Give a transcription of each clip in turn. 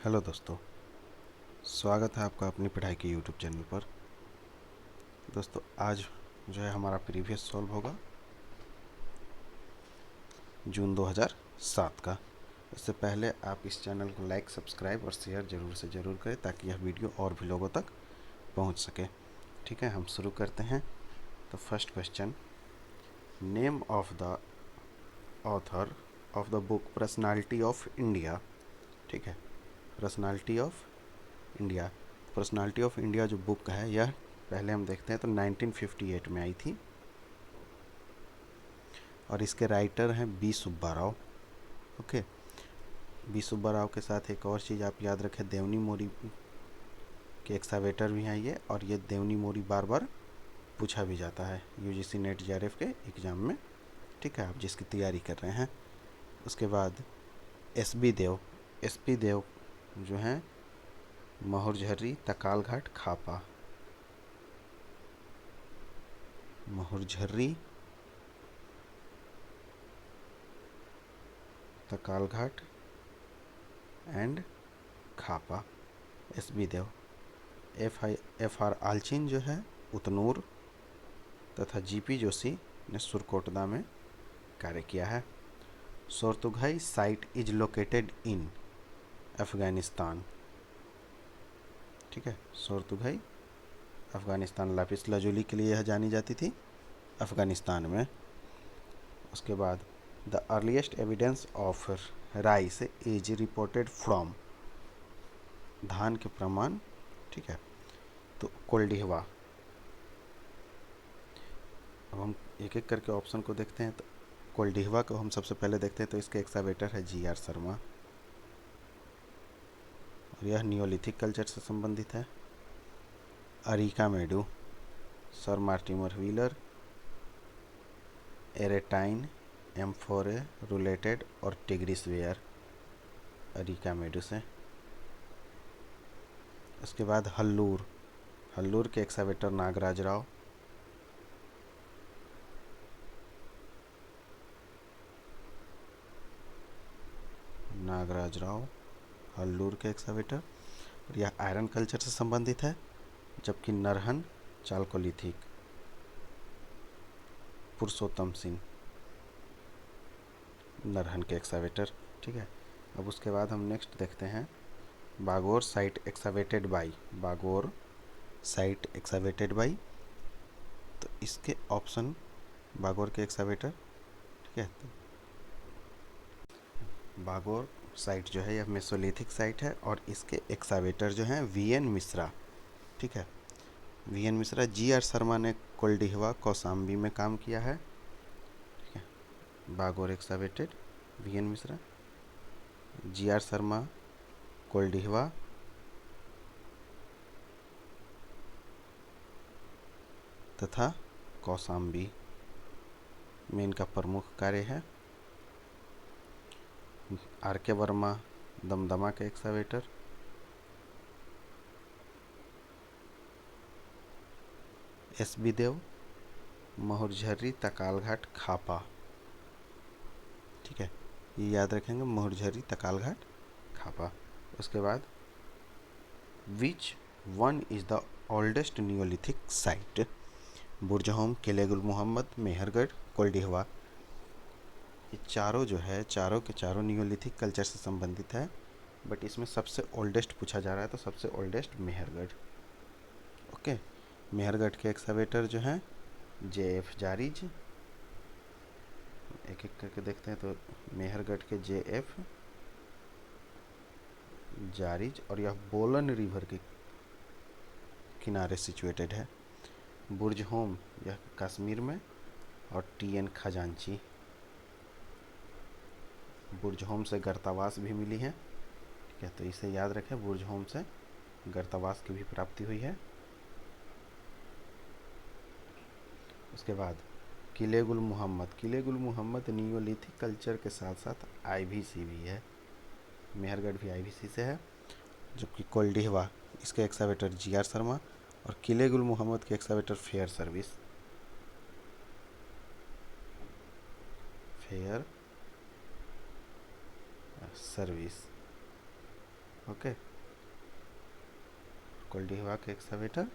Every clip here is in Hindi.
हेलो दोस्तों, स्वागत है आपका अपनी पढ़ाई के यूट्यूब चैनल पर। दोस्तों आज जो है हमारा प्रीवियस सॉल्व होगा जून 2007 का। इससे पहले आप इस चैनल को लाइक, सब्सक्राइब और शेयर ज़रूर से ज़रूर करें ताकि यह वीडियो और भी लोगों तक पहुंच सके। ठीक है, हम शुरू करते हैं। तो first question, name of the author of the book personality of India. ठीक है, personality of India. Personality of India जो बुक है यह पहले हम देखते हैं तो 1958 में आई थी और इसके राइटर हैं B Subba Rao. Okay, B Subba Rao के साथ एक और चीज़ आप याद रखें, देवनी मोरी के एक्सावेटर भी हैं ये, और ये देवनी मोरी बार बार पूछा भी जाता है यूजीसी नेट जेआरएफ के एग्ज़ाम में। ठीक है, आप जिसकी तैयारी कर रहे हैं। उसके बाद एसबी देव। एसपी देव जो हैं Mahurjhari, Takalghat, Khapa. Mahurjhari, Takalghat and Khapa, SB Deo. F R Allchin जो है उतनूर तथा जीपी जोशी ने सुरकोटदा में कार्य किया है। Shortugai site is located in Afghanistan. ठीक है, सोरतुघाई अफगानिस्तान, लापिस लाजुली के लिए यह जानी जाती थी, अफगानिस्तान में। उसके बाद the earliest evidence of rice is reported from, धान के प्रमाण। ठीक है, तो कोल्डिहवा। अब हम एक एक करके ऑप्शन को देखते हैं। तो कोल्डिहवा को हम सबसे पहले देखते हैं, तो इसके एक्सावेटर है जी आर शर्मा और यह नियोलिथिक कल्चर से संबंधित है। अरिका मेडू, सर मार्टिमर व्हीलर, एरेटाइन, एम्फोरे, रूलेटेड और टिग्रिस वेयर, अरिका मेडू से। उसके बाद हल्लूर। हल्लूर के एक्सावेटर नागराज राव। नागराज राव हल्लूर के एक्सावेटर, और यह आयरन कल्चर से संबंधित है। जबकि नरहन चालकोलिथिक, पुरुषोत्तम सिंह, नरहन के एक्सावेटर। ठीक है, अब उसके बाद हम नेक्स्ट देखते हैं Bagor site excavated by. Bagor site excavated by, तो इसके ऑप्शन बागोर के एक्सावेटर। ठीक है, तो बागोर साइट जो है यह मेसोलिथिक साइट है और इसके एक्सावेटर जो हैं वी एन मिश्रा। ठीक है, V N Mishra. G R Sharma ने कोल्डिहवा, कौसाम्बी में काम किया है। ठीक है, Bagor excavated, V N Mishra, G R Sharma, Koldihwa तथा कौसाम्बी में इनका प्रमुख कार्य है। आर के वर्मा, दमदमा के एक्सावेटर। एस बी देव, महुरझर्री, तकालघाट, खापा। ठीक है, ये याद रखेंगे, महुरझर्री, तकालघाट, खापा। उसके बाद which one is the oldest Neolithic site. Burzahom, किले गुल मोहम्मद, मेहरगढ़, कोल्डिहवा। ये चारों जो है, चारों के चारों नियोलिथिक कल्चर से संबंधित है, बट इसमें सबसे ओल्डेस्ट पूछा जा रहा है, तो सबसे ओल्डेस्ट मेहरगढ़। ओके, मेहरगढ़ के एक्सावेटर जो हैं जे एफ जारीज। एक एक करके देखते हैं। तो मेहरगढ़ के जे एफ जारीज, और यह बोलन रिवर के किनारे सिचुएटेड है। बुर्ज होम यह कश्मीर में, और टी एन खजांची। बुर्ज होम से गर्तावास भी मिली है। ठीक है, तो इसे याद रखें, बुर्ज होम से गर्तावास की भी प्राप्ति हुई है। उसके बाद किले गुल मोहम्मद। किले गुल मोहम्मद नियोलिथिक कल्चर के साथ साथ आईवीसी भी है। मेहरगढ़ भी आईवीसी से है। जबकि कोल्डिहवा, इसके एक्सावेटर जी आर शर्मा, और किले गुल मोहम्मद के excavator Fairservis. Fairservis. Okay, Koldihwa के एक्सकवेटर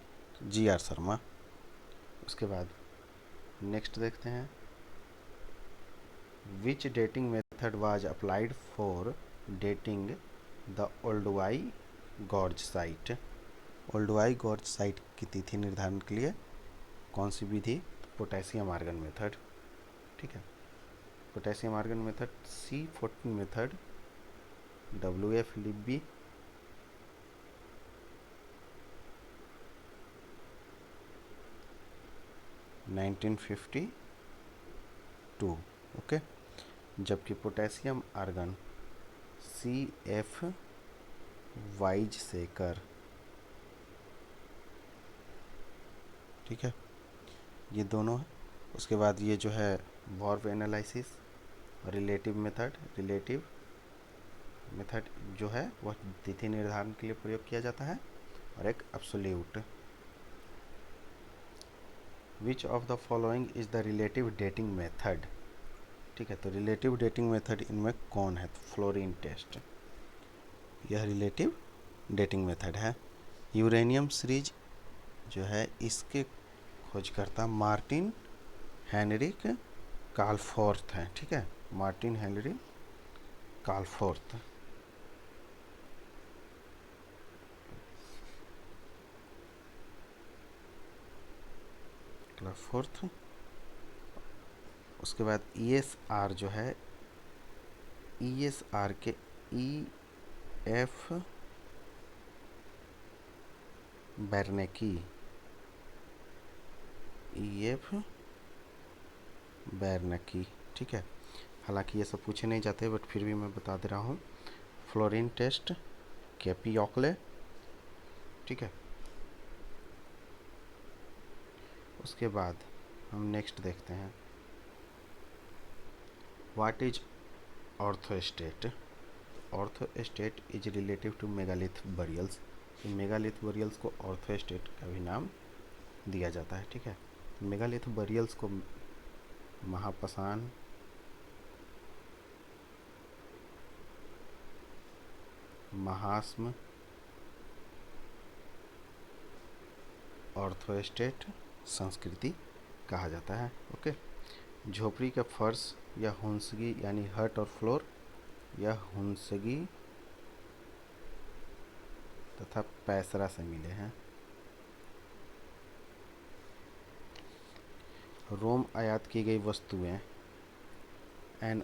GR शर्मा। उसके बाद नेक्स्ट देखते हैं, which dating method was applied for dating the Olduvai gorge site. Olduvai gorge site की तिथि निर्धारण के लिए कौन सी विधि? Potassium argon method. ठीक है, potassium argon method, C14 method, WF Libby, nineteen 52। Okay, जबकि पोटेशियम आर्गन CF वाइज सेकर। ठीक है, ये दोनों है। उसके बाद ये जो है वॉर्फ एनालिसिस, रिलेटिव मेथड जो है वह तिथि निर्धारण के लिए प्रयोग किया जाता है, और एक absolute. Which of the following is the relative dating method. ठीक है, तो रिलेटिव डेटिंग मेथड इनमें कौन है? तो फ्लोरीन टेस्ट, यह रिलेटिव डेटिंग मेथड है। यूरेनियम सीरीज जो है इसके खोजकर्ता मार्टिन हेनरिक कालफोर्थ हैं। ठीक है, मार्टिन हेनरिक कालफोर्थ। कालफोर्थ। उसके बाद ESR जो है, ESR के EF बेर्नेकी, EF बेर्नेकी। ठीक है, हालांकि ये सब पूछे नहीं जाते बट फिर भी मैं बता दे रहा हूँ। Fluorine test, KP Oakley. ठीक है, उसके बाद हम नेक्स्ट देखते हैं, what is orthostat. Orthostat is relative to megalith burials. Megalith burials को ऑर्थोस्टेट का भी नाम दिया जाता है। ठीक है, मेगालिथ बरियल्स को महापसान, महास्म, ऑर्थोस्टेट संस्कृति कहा जाता है। ओके, झोपड़ी का फर्श या हुंसगी यानी हट और फ्लोर, यह हुंसगी तथा पैसरा से मिले हैं। रोम आयात की गई वस्तुएं, एन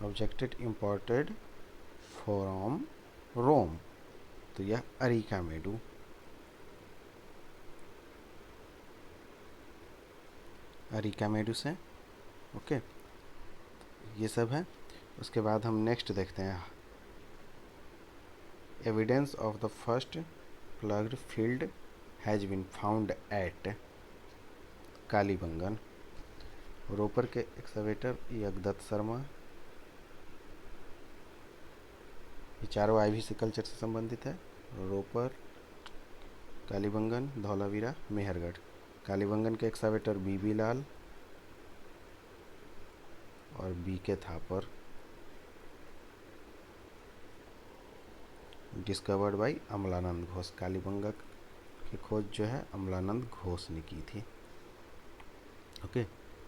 ऑब्जेक्टेड इंपोर्टेड फ्रॉम रोम, तो यह अरिकामेडू। अरिकामेडू से। ओके, ये सब है। उसके बाद हम नेक्स्ट देखते हैं, evidence of the first ploughed field has been found at Kalibangan. Ropar के एक्सकवेटर यज्ञदत्त शर्मा। ये चारों IVC कल्चर से संबंधित है, रोपर, कालीबंगन, धौलावीरा, मेहरगढ़। कालीबंगन के एक्सकवेटर BB लाल और BK Thapar. Discovered by Amalananda Ghosh. Kalibanga की खोज जो है अमलानंद घोष ने की थी। ओके,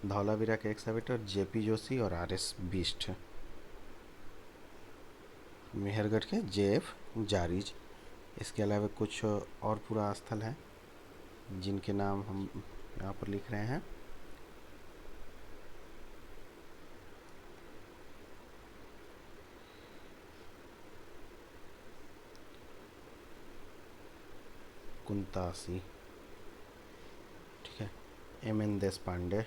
धौलावीरा के एक्सकवेटर JP जोशी और RS बिष्ट। मेहरगढ़ के JF जारीज। इसके अलावा कुछ और पुरा स्थल हैं जिनके नाम हम यहाँ पर लिख रहे हैं। कुंतासी। ठीक है, MN Deshpande,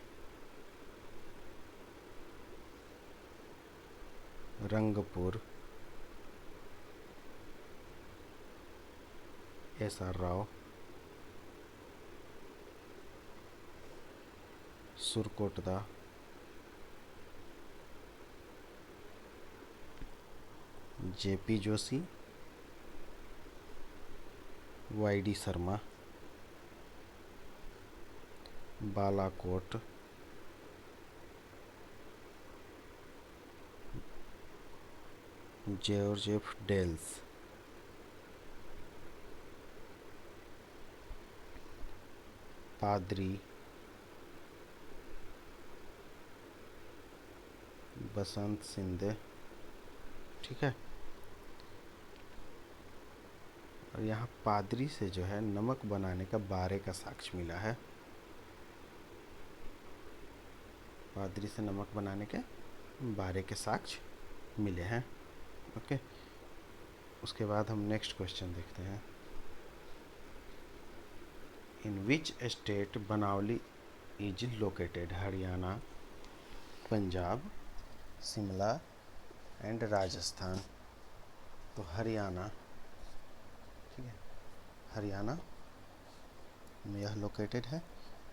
Rangpur, SR Rao, Surkotada, JP Joshi, YD Sharma, Balakot, George F Dales, Padri Basant Shinde, ठीक है। और यहाँ पादरी से जो है नमक बनाने का बारे का साक्ष्य मिला है, पादरी से नमक बनाने के बारे के साक्ष्य मिले हैं। ओके, उसके बाद हम नेक्स्ट क्वेश्चन देखते हैं। In which state Banawali is located? Haryana, Punjab, Shimla and Rajasthan. तो हरियाणा, ठीक है, हरियाणा में यह लोकेटेड है।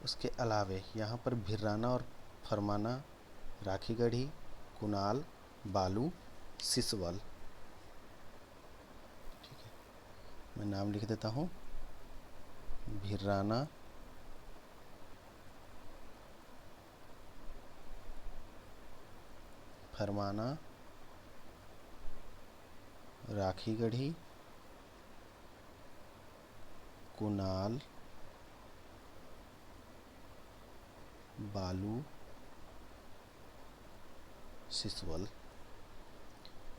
उसके अलावे यहाँ पर भिराना और फरमाना, राखीगढ़ी, कुनाल, बालू, सिसवल, ठीक है। मैं नाम लिख देता हूँ, भिराना, फरमाना, राखीगढ़ी, कुनाल, बालू, सिसवल।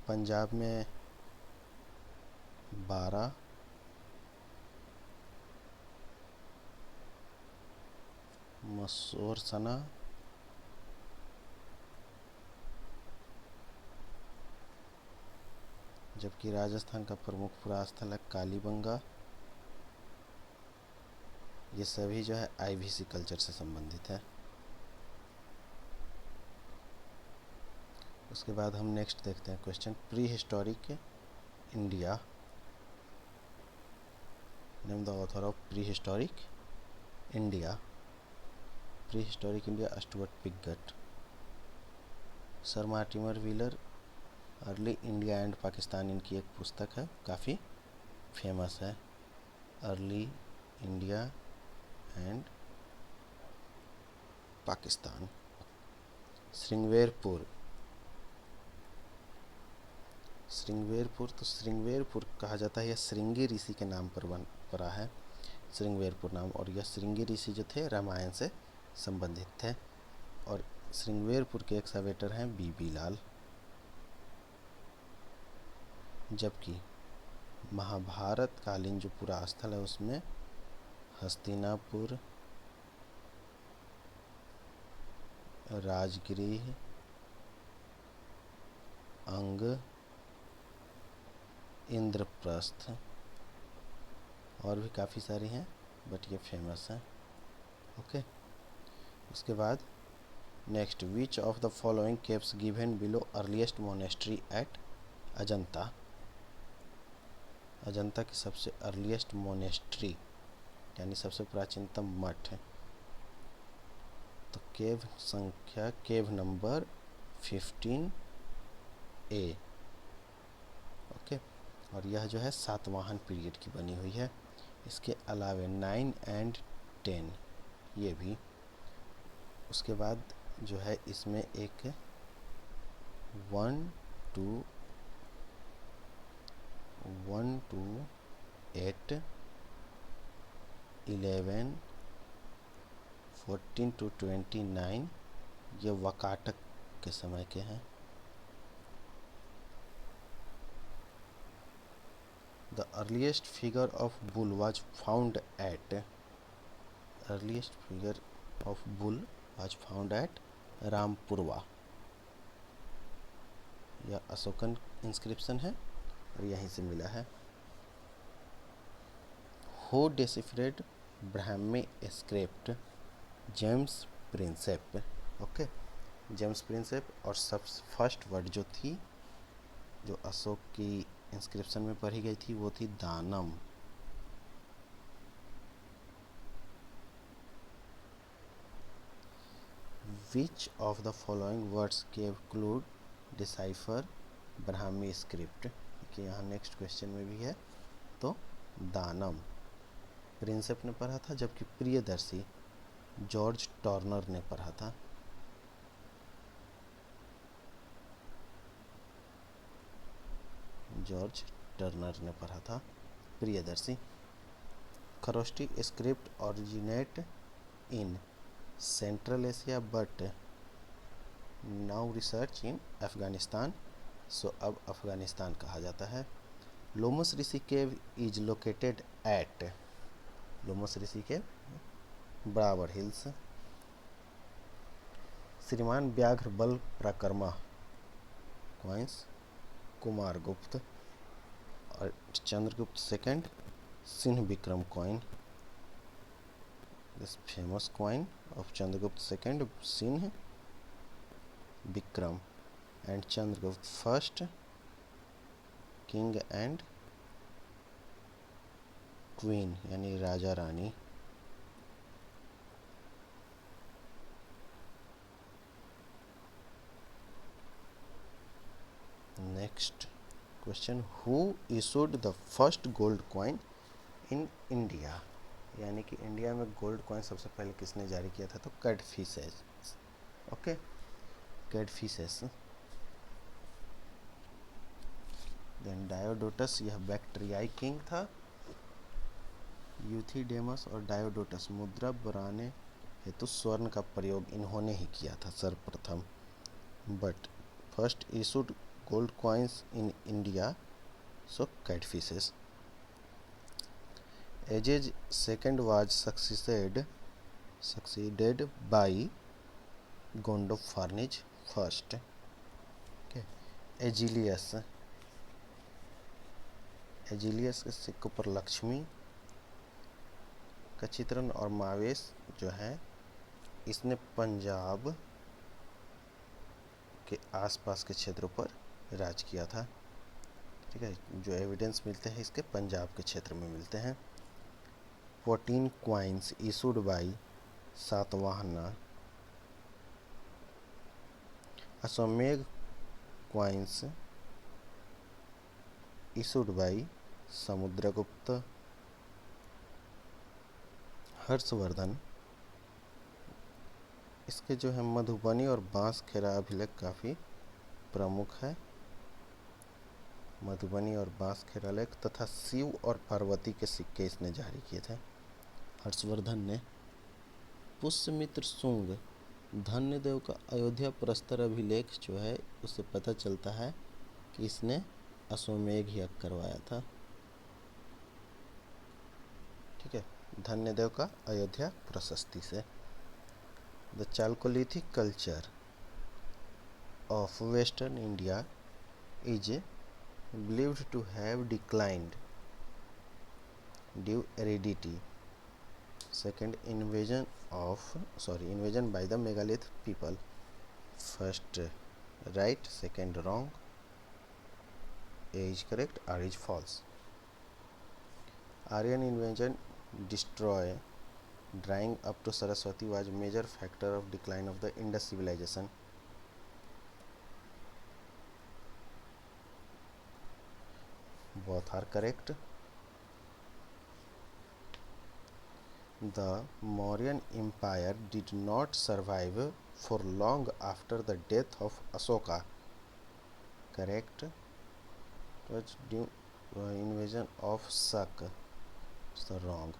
पंजाब में 12, मसूर सना, जबकि राजस्थान का प्रमुख पुरास्थल है कालीबंगा। ये सभी जो है आईवीसी कल्चर से संबंधित है। उसके बाद हम नेक्स्ट देखते हैं question, pre historic India, name the author of pre historic India. Pre historic India Stuart Piggott. Sir Mortimer wheeler, early India and Pakistan, इनकी एक पुस्तक है, काफ़ी फेमस है, early India and Pakistan. Shringverpur, Shringverpur, तो श्रृंगवेरपुर कहा जाता है, यह श्रृंगी ऋषि के नाम पर पड़ा है, श्रृंगवेरपुर नाम। और यह श्रृंगी ऋषि जो थे रामायण से संबंधित थे। और श्रृंगवेरपुर के एक्सकवेटर हैं बीबी लाल। जबकि महाभारत कालीन जो पूरा स्थल है उसमें हस्तिनापुर, राजगृह, अंग, इंद्रप्रस्थ और भी काफ़ी सारी हैं, बट ये फेमस हैं। ओके, उसके बाद next, which of the following caves given below earliest monastery at Ajanta? Ajanta की सबसे अर्लीस्ट मोनेस्ट्री यानी सबसे प्राचीनतम मठ है। तो केव संख्या, केव नंबर 15A। ओके, और यह जो है सातवाहन पीरियड की बनी हुई है। इसके अलावे 9 एंड 10 ये भी। उसके बाद जो है इसमें एक 1 to 8, 11, 14 to 29 ये वकाटक के समय के हैं। The earliest figure of bull was found at, earliest figure of bull was found at Rampurwa. यह अशोकन इंस्क्रिप्शन है और यहीं से मिला है। Who deciphered Brahmi script? James Prinsep. Okay, James Prinsep. और सब फर्स्ट वर्ड जो थी, जो अशोक की इंस्क्रिप्शन में पढ़ी गई थी, वो थी दानम। Which of the following words gave clue decipher Brahmi script? कि यहाँ नेक्स्ट क्वेश्चन में भी है। तो दानम प्रिंसेप ने पढ़ा था, जबकि प्रियदर्शी जॉर्ज टर्नर ने पढ़ा था। जॉर्ज टर्नर ने पढ़ा था। Priyadarshi. Kharosthi script originate in central Asia but now research in Afghanistan, so अब अफगानिस्तान कहा जाता है। Lomas Rishi cave is located at, Lomas Rishi cave Barabar hills. श्रीमान व्याघ्र बल पराक्रमा कॉइन्स कुमार गुप्त और Chandragupta second Singh Vikram coin, this famous coin of Chandragupta second Singh Vikram and Chandragupta first king and queen यानी राजा रानी। Next question, who issued the first gold coin in India, यानी कि इंडिया में गोल्ड कॉइन सबसे पहले किसने जारी किया था, तो Kadphises. Okay, Kadphises. Then Diodotus, यह बैक्ट्रियाई किंग था। यूथिडेमस और डायोडोटस मुद्रा बनाने हेतु स्वर्ण का प्रयोग इन्होंने ही किया था सर्वप्रथम। But first issued gold coins in India, so Kadphises. Azes second was succeeded by Gondopharnes first. Okay. Azilises के सिक्कों पर लक्ष्मी का चित्रण और मावेश जो है, इसने पंजाब के आसपास के क्षेत्रों पर राज किया था। ठीक है, जो एविडेंस मिलते हैं इसके पंजाब के क्षेत्र में मिलते हैं। 14 coins issued by सातवाहना। अश्वमेध coins issued by Samudragupta. Harshvardhan, इसके जो है मधुबनी और बांसखेड़ा अभिलेख काफ़ी प्रमुख है। मधुबनी और बांसखेड़ा लेख तथा शिव और पार्वती के सिक्के इसने जारी किए थे, हर्षवर्धन ने। पुष्यमित्र शुंग, धन्यदेव का अयोध्या प्रस्तर अभिलेख जो है उससे पता चलता है कि इसने अश्वमेध यज्ञ करवाया था। ठीक है, धन्यदेव का अयोध्या प्रशस्ति से। The Chalcolithic culture of western India is believed to have declined due aridity. Second, invasion by the megalith people. First right, second wrong. A is correct, R is false. Aryan invasion destroy drying up to Saraswati was major factor of decline of the Indus civilization. Both are correct. The Mauryan Empire did not survive for long after the death of Ashoka. Correct. It was due invasion of Shaka. So wrong.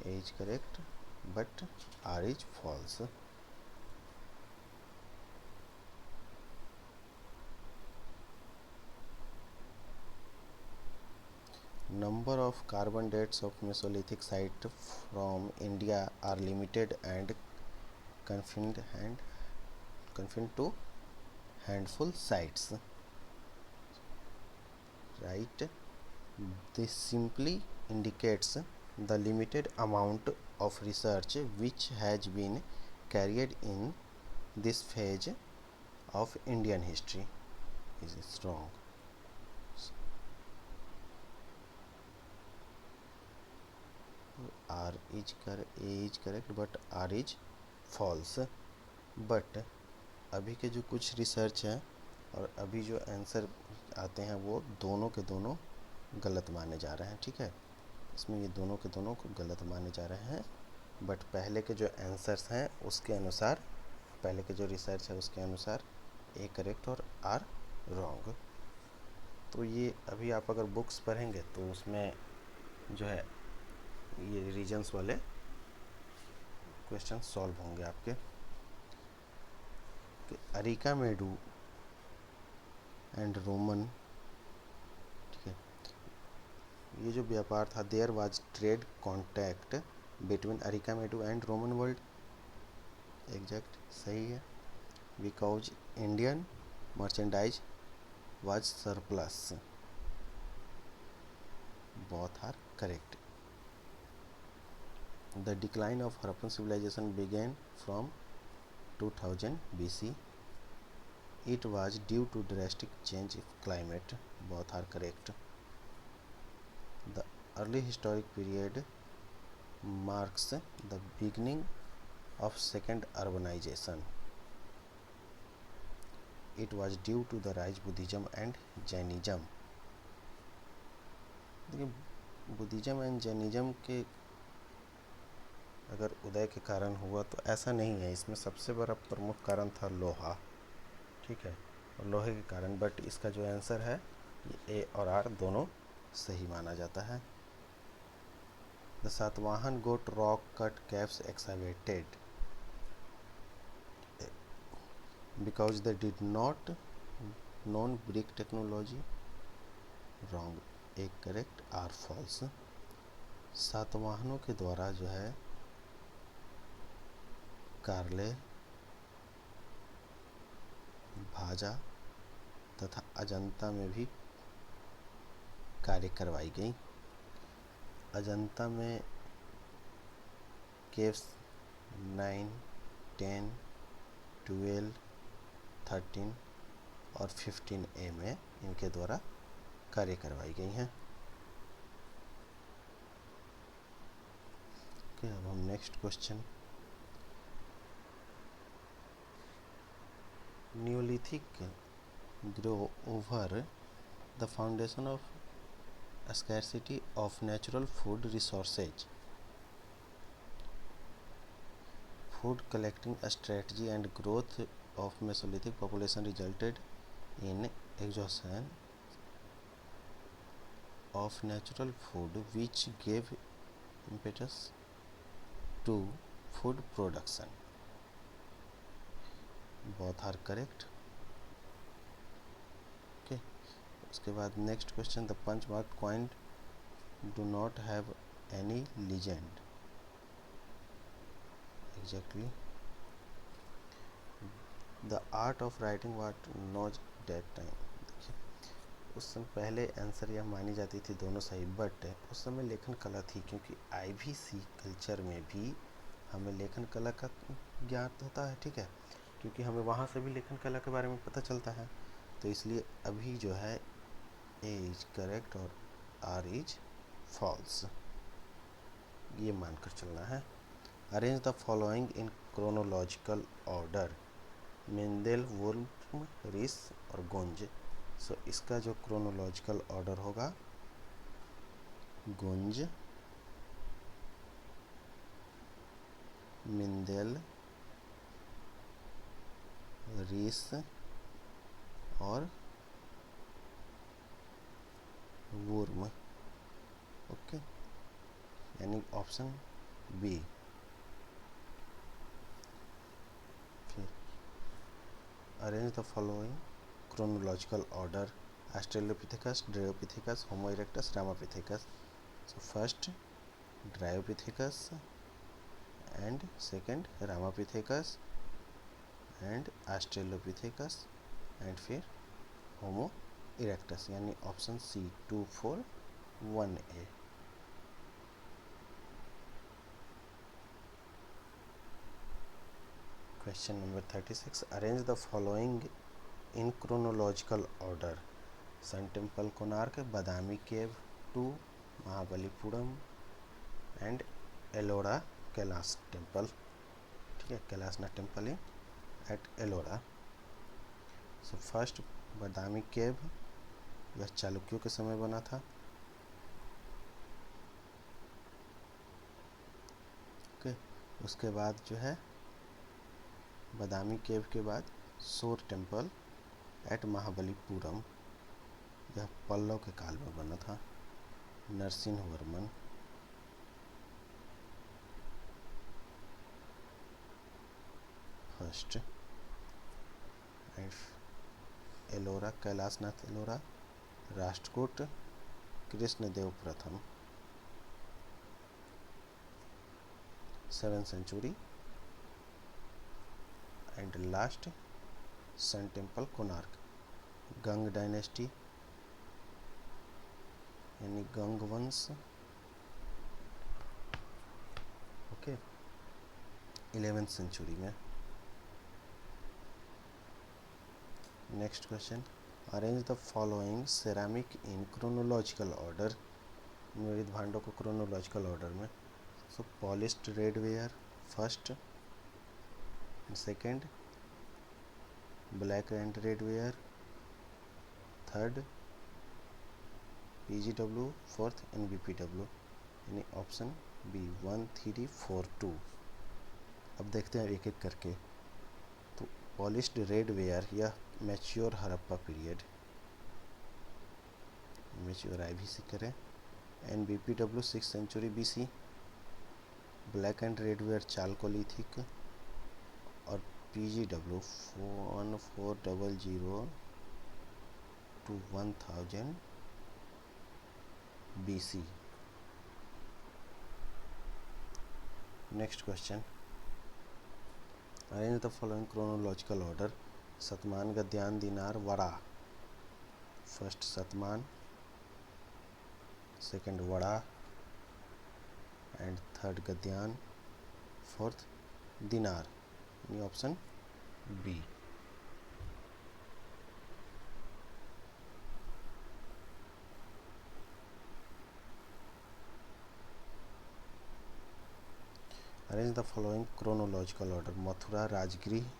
A is correct, but R is false. Number of carbon dates of Mesolithic site from India are limited and confined to handful sites. Right? This simply indicates the limited amount of research which has been carried in this phase of Indian history. This is wrong. A is correct, but R is false. But अभी के जो कुछ रिसर्च हैं और अभी जो आंसर आते हैं वो दोनों के दोनों गलत माने जा रहे हैं। ठीक है, इसमें ये दोनों के दोनों को गलत माने जा रहे हैं। बट पहले के जो आंसर्स हैं उसके अनुसार, पहले के जो रिसर्च है उसके अनुसार ए करेक्ट और आर रॉन्ग। तो ये अभी आप अगर बुक्स पढ़ेंगे तो उसमें जो है ये रीजन्स वाले क्वेश्चन सॉल्व होंगे आपके। कि अरिकामेडू एंड रोमन, ठीक है, ये जो व्यापार था, there was trade contact between Arikamedu and Roman world, exact सही है। Because Indian merchandise was surplus, both are correct. The decline of Harappan civilisation began from 2000 BC. It was due to drastic change of climate, both are correct. The early historic period marks the beginning of second urbanization. It was due to the rise Buddhism and Jainism. देखिए, बुद्धिज्म एंड जैनिज्म के अगर उदय के कारण हुआ तो ऐसा नहीं है, इसमें सबसे बड़ा प्रमुख कारण था लोहा, ठीक है, और लोहे के कारण। बट इसका जो आंसर है ये ए और आर दोनों सही माना जाता है। The Satavahana got rock cut caves excavated because they did not know brick technology, wrong, एक करेक्ट, आर फॉल्स। सातवाहनों के द्वारा जो है कारले, भाजा तथा अजंता में भी कार्य करवाई गई। अजंता में केव्स 9, 10, 12, 13 और 15A में इनके द्वारा कार्य करवाई गई हैं। ओके, अब हम next question, Neolithic grow over the foundation of scarcity of natural food resources. Food collecting strategy and growth of Mesolithic population resulted in exhaustion of natural food, which gave impetus to food production. Both are correct. Okay. उसके बाद next question, the punch mark coin do not have any legend, exactly. The art of writing was known that time, देखिए उस समय पहले आंसर यह मानी जाती थी दोनों सही, बट उस समय लेखन कला थी, क्योंकि IVC कल्चर में भी हमें लेखन कला का ज्ञान होता है, ठीक है, क्योंकि हमें वहाँ से भी लेखन कला के बारे में पता चलता है। तो इसलिए अभी जो है ए इज करेक्ट और आर इज फॉल्स, ये मानकर चलना है। Arrange the following in chronological order, Mendel, Wolf, Rhys और गुंज। सो इसका जो क्रोनोलॉजिकल ऑर्डर होगा गुंज, मेंडेल, रिस और वुर्म, ओके, यानी ऑप्शन बी। फिर arrange the following chronological order, Australopithecus, Dryopithecus, Homo erectus, Ramapithecus. So first Dryopithecus and second Ramapithecus and Australopithecus and फिर होमो इरेक्टस, यानी option C 241A। Question number 36, arrange the following in chronological order, sun temple Konark, Badami cave 2, Mahabalipuram and Ellora Kailash temple, ठीक है, Kailashnath temple in at Ellora. So first Badami cave, यह चालुक्यों के समय बना था। ओके, उसके बाद जो है बादामी केव के बाद सोर टेम्पल एट महाबलीपुरम, यह पल्लव के काल में बना था। नरसिंहवर्मन, फर्स्ट। एंड एलोरा, कैलाशनाथ एलोरा, राष्ट्रकूट कृष्णदेव प्रथम, 7th century। And last sun temple Konark, Ganga dynasty यानी गंग वंश, ओके, 11th century में। Next question, arrange the following ceramic in chronological order, निम्नलिखित भांडों को क्रोनोलॉजिकल ऑर्डर में। So polished redware first, second black and redware, third PGW, fourth NBPW, यानी ऑप्शन बी 1 3 4 2। अब देखते हैं एक एक करके। तो पॉलिश्ड रेडवेयर, यह mature Harappa period, mature IBC करें। NBPW 6th century BC, black and redware chalcolithic, और PGW 1400 to 1000 BC। Next question, arrange the following chronological order, shatamana, gadyana, dinara, vada. First shatamana, second vada, and third gadyana, fourth dinara, यानी option B. Arrange the following chronological order, Mathura, Rajgriha,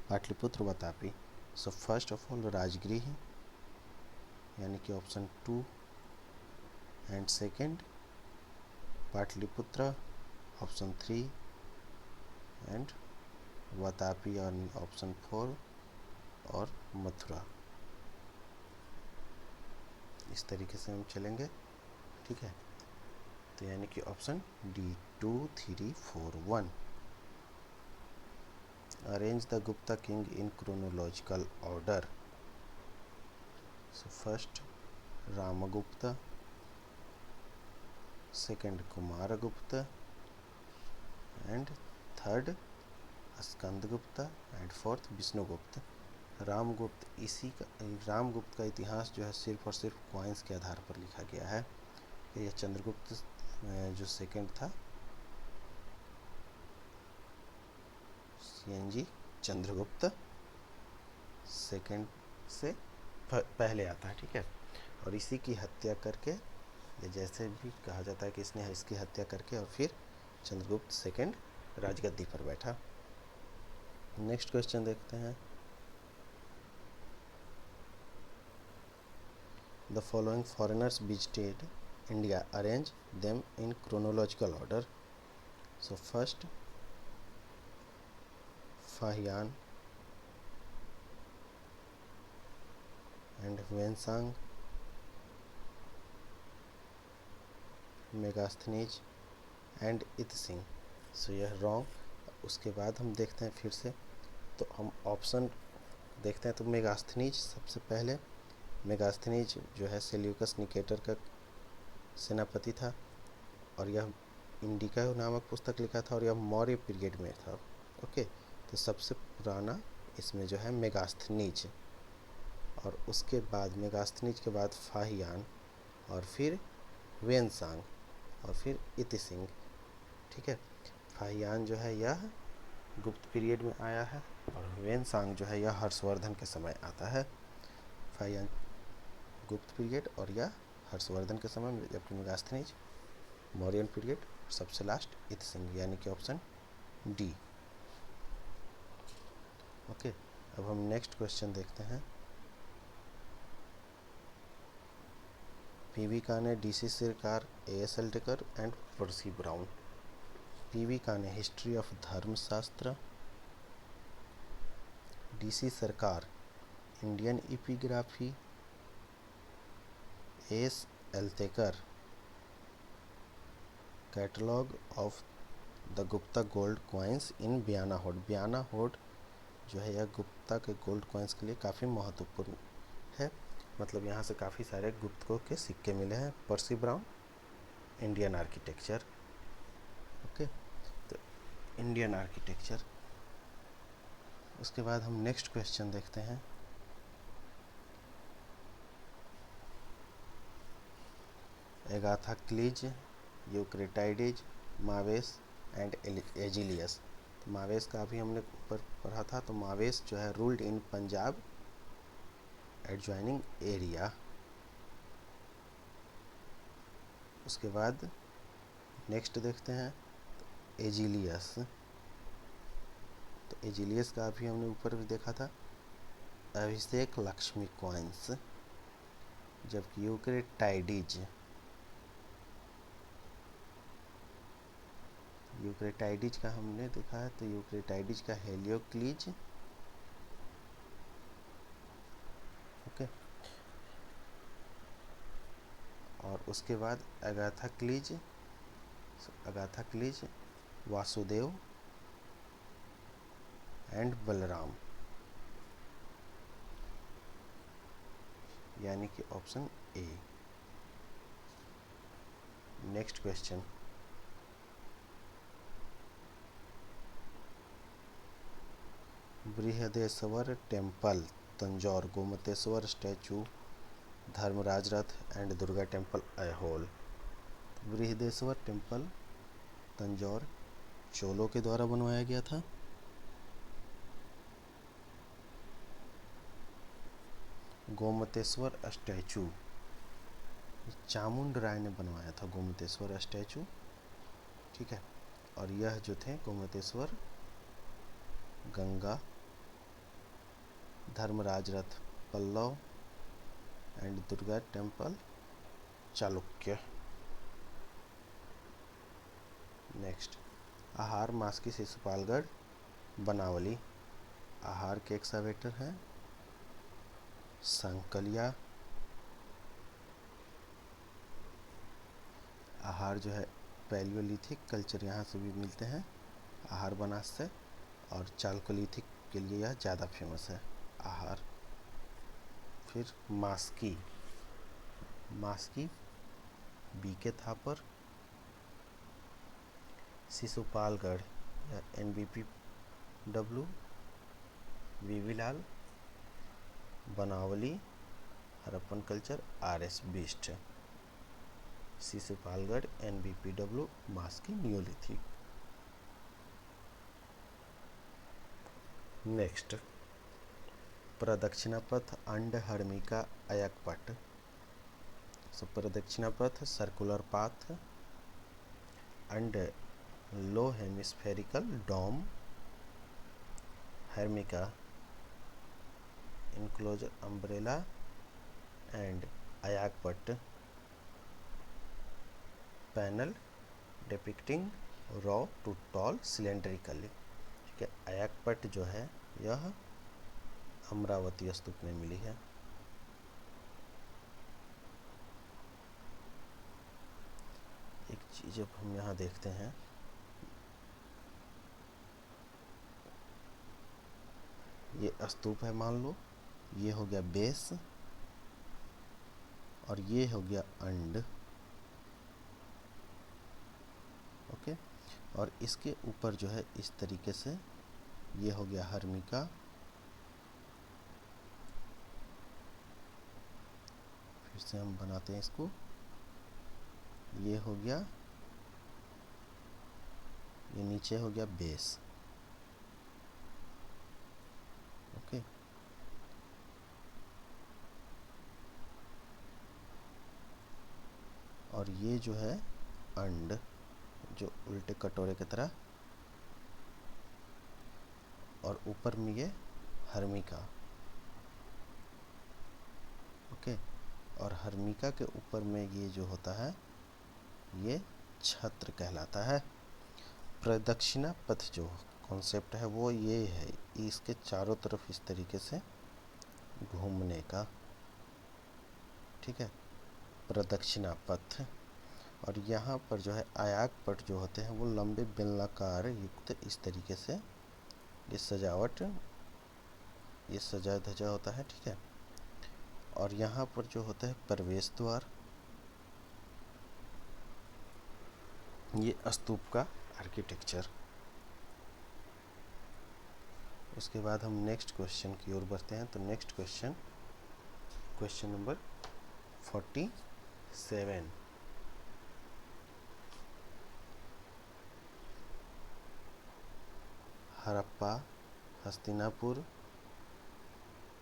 Pataliputra, Vatapi. So first of all Rajgriha, यानी कि option 2, and second Pataliputra, option 3, and Vatapi यानी ऑप्शन 4, और मथुरा। इस तरीके से हम चलेंगे, ठीक है। तो यानी कि option D 2 3 4 1। Arrange the Gupta king in chronological order. So first Ramagupta, second Kumaragupta, and third Skandagupta, and fourth Vishnugupta. Ramagupta का इतिहास जो है सिर्फ और सिर्फ कॉइन्स के आधार पर लिखा गया है। यह चंद्रगुप्त जो सेकंड था, CNG चंद्रगुप्त सेकंड से पहले आता है, ठीक है। और इसी की हत्या करके, या जैसे भी कहा जाता है कि इसने इसकी हत्या करके और फिर चंद्रगुप्त सेकंड राजगद्दी पर बैठा। नेक्स्ट क्वेश्चन देखते हैं, the following foreigners visited India, arrange them in chronological order. So first Fahien and Xuanzang, Megasthenes and Itsing. सो यह रॉन्ग। उसके बाद हम देखते हैं फिर से, तो हम ऑप्शन देखते हैं। तो मेगास्थनीज सबसे पहले, मेगास्थनीज जो है सेल्यूकस निकेटर का सेनापति था, और यह इंडिका नामक पुस्तक लिखा था, और यह मौर्य पीरियड में था, ओके। तो सबसे पुराना इसमें जो है मेगास्थनीज, और उसके बाद मेगास्थनीज के बाद फाहियान, और फिर वेनसांग, और फिर इतिसिंह, ठीक है। फाहियान जो है यह गुप्त पीरियड में आया है, और वेनसांग जो है यह हर्षवर्धन के समय आता है। फाहियान गुप्त पीरियड और यह हर्षवर्धन के समय, जबकि मेगास्थनीज मौर्यन पीरियड, सबसे लास्ट इतसिंह, यानी कि ऑप्शन डी, ओके। अब हम नेक्स्ट क्वेश्चन देखते हैं। PV काने, DC Sarkar, AS Altekar and Percy Brown. PV Kane history of Dharmashastra, DC Sarkar Indian epigraphy, S Altekar, catalogue of the Gupta gold coins in Bayana hoard. Bayana होड जो है यह गुप्ता के गोल्ड कॉइन्स के लिए काफ़ी महत्वपूर्ण है, मतलब यहाँ से काफ़ी सारे गुप्तकों के सिक्के मिले हैं। पर्सी ब्राउन, इंडियन आर्किटेक्चर। ओके, तो इंडियन आर्किटेक्चर। उसके बाद हम नेक्स्ट क्वेश्चन देखते हैं। एगाथाक्लीज, यूक्रेटाइडिज, मावेस एंड एजिलियस। तो मावेस का अभी हमने ऊपर पढ़ा था। तो मावेस जो है रूल्ड इन पंजाब एडजॉइनिंग एरिया। उसके बाद नेक्स्ट देखते हैं एजिलियस। तो एजिलियस का अभी हमने ऊपर भी देखा था, अभिषेक लक्ष्मी कॉइन्स। जबकि यूक्रेटाइडिज का हमने देखा है, तो यूक्रेटाइडिज का हेलियोक्लीज। ओके, और उसके बाद अगाथाक्लीज वासुदेव एंड बलराम, यानी कि option A. Next question, Brihadeshwara temple Tanjore, Gomateshwara statue, Dharmaraja ratha and Durga temple Aihole. Brihadeshwara temple Tanjore चोलों के द्वारा बनवाया गया था। गोमतेश्वर स्टैचू चामुंड राय ने बनवाया था, गोमतेश्वर स्टैचू। ठीक है, और यह जो थे Gomateshwara Ganga, Dharmaraja Ratha Pallava and Durga temple Chalukya. Next, Ahar Maski Sisupalgarh बनावली। आहार के एक्सावेटर हैं संकलिया। आहार जो है पैलियोलिथिक कल्चर यहाँ से भी मिलते हैं, आहार बनास से, और चालकोलिथिक के लिए यह ज़्यादा फेमस है आहार। फिर मास्की बीके थापर, शिशुपालगढ़ या NBPW वीवीलाल, बनावली Harappan culture RS Bisht. Sisupalgarh NBPW मास्की नियोलिथिक। नेक्स्ट, प्रदक्षिणा पथ अंड हर्मिका अयकपट। सो प्रदक्षिणा पथ circular path and low hemispherical dome, harmika enclosure umbrella and अयकपट panel depicting raw to toll cylindrically. ठीक है, अयकपट जो है यह अमरावती स्तूप में मिली है। एक चीज अब हम यहाँ देखते हैं, ये स्तूप है, मान लो ये हो गया बेस और ये हो गया अंड। ओके, और इसके ऊपर जो है इस तरीके से ये हो गया हर्मिका, फिर से हम बनाते हैं इसको, ये हो गया, ये नीचे हो गया बेस। ओके, और ये जो है अंड, जो उल्टे कटोरे की तरह, और ऊपर में ये हर्मिका। ओके, और हर्मिका के ऊपर में ये जो होता है ये छत्र कहलाता है। प्रदक्षिणा पथ जो कॉन्सेप्ट है वो ये है, इसके चारों तरफ इस तरीके से घूमने का, ठीक है, प्रदक्षिणा पथ। और यहाँ पर जो है आयाक पट जो होते हैं वो लंबे बेलनाकार युक्त इस तरीके से ये सजावट, ये सजा धजा होता है, ठीक है। और यहाँ पर जो होता है प्रवेश द्वार, ये स्तूप का आर्किटेक्चर। उसके बाद हम नेक्स्ट क्वेश्चन की ओर बढ़ते हैं। तो next question, question number 47। Harappa, Hastinapur,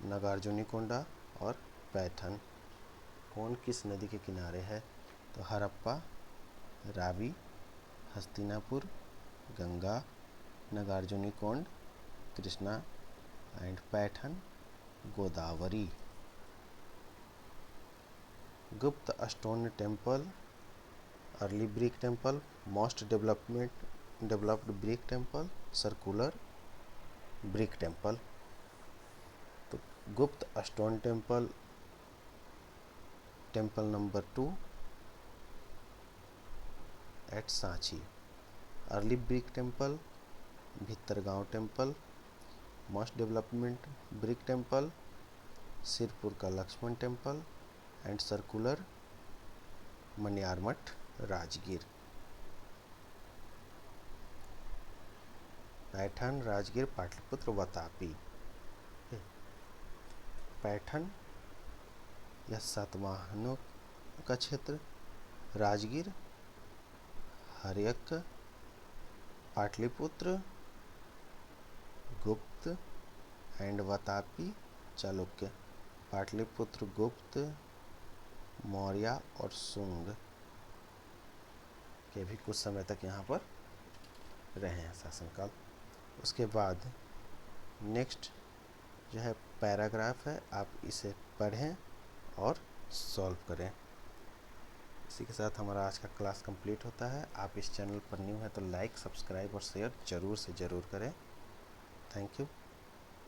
Nagarjunakonda और पैठन कौन किस नदी के किनारे है? तो Harappa Ravi, Hastinapur Ganga, Nagarjunakonda Krishna and Paithan Godavari. Gupta stone temple, early brick temple, most developed brick temple, circular brick temple. तो Gupta stone temple, temple number 2 at Sanchi. Early brick temple, Bhitargaon temple. Most development brick temple, Sirpur का Lakshmana temple and circular Maniyarmath Rajgir. Paithan, Rajgir, Pataliputra, Vatapi. Paithan यह सातवाहनों का क्षेत्र, राजगीर हर्यक, पाटलिपुत्र गुप्त एंड वातापी चालुक्य। पाटलिपुत्र गुप्त, मौर्य और शुंग के भी कुछ समय तक यहाँ पर रहे हैं शासनकाल। उसके बाद नेक्स्ट जो है पैराग्राफ है, आप इसे पढ़ें और सॉल्व करें। इसी के साथ हमारा आज का क्लास कंप्लीट होता है। आप इस चैनल पर न्यू हैं तो लाइक, सब्सक्राइब और शेयर ज़रूर से ज़रूर करें। Thank you.